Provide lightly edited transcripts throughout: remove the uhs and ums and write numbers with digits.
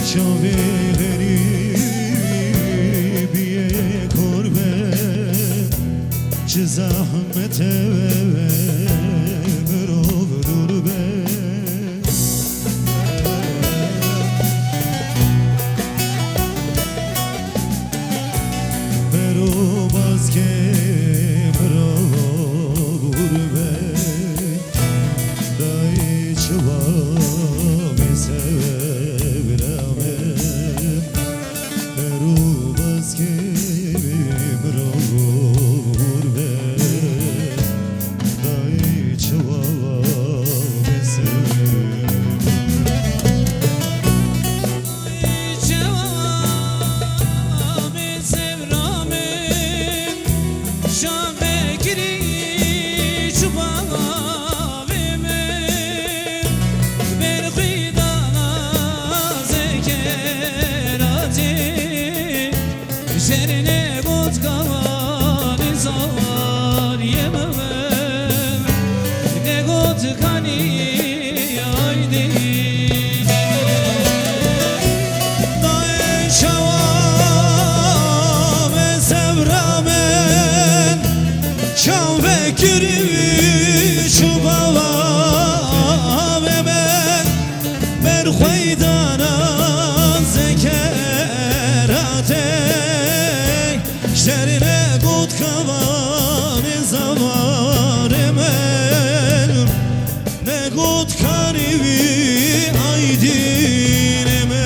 چاوی غریبیه کربه چه زحمته برو دور به برو باز که برو گربه دای چوابی سبرامه برو باز که برو گربه دای چوابی Şerine bot kavanı zavar yemem ne got kani aydi dae şavam sevramen şam vekiri şubava ben berxuydana zekerate şerine gut kavanı zavarım ne gut kanivi aydinime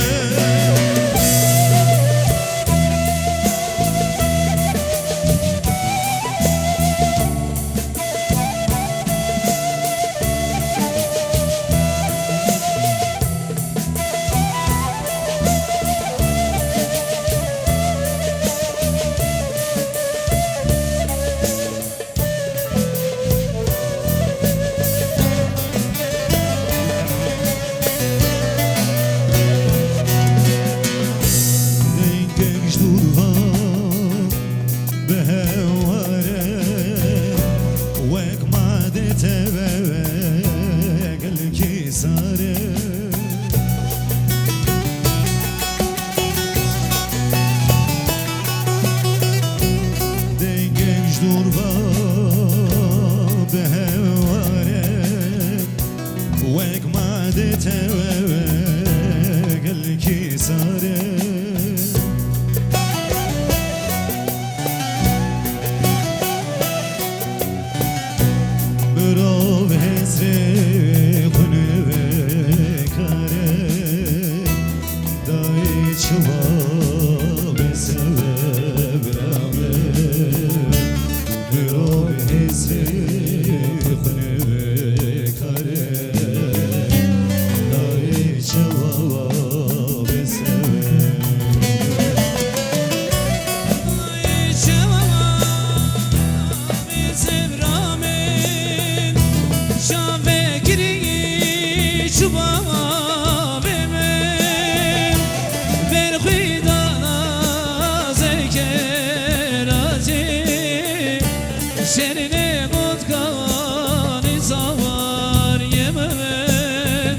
Şerine gut kavanı zavar yemem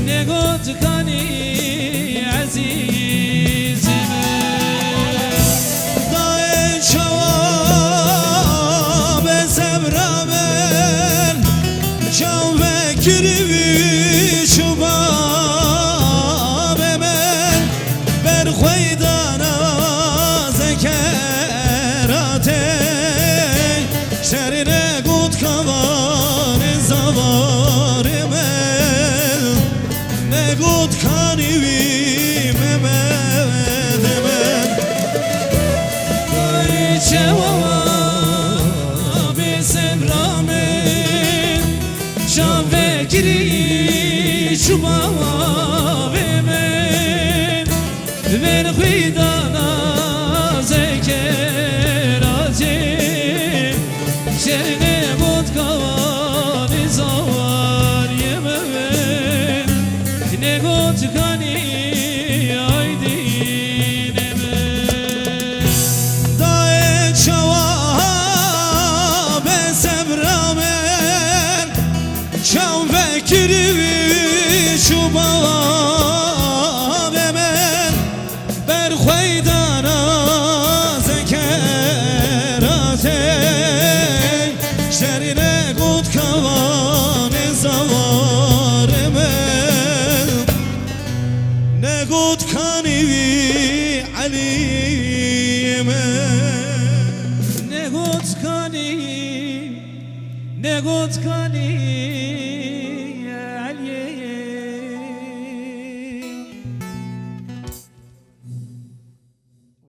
ne gut kani azizime dae şavam sevramen şam vekiri şubam emen berxuydana zekerate şerine gut kavanı zavarım ne gut kanivim emedemen dayı çevabı sevramen şam vekiri şubam emen ver hıydana zekeracı şerine gut kavanı zavar yemem ne gut kani aydinime dae çavab sevramen şam vekiri şubam كاني عليما نگوت کنی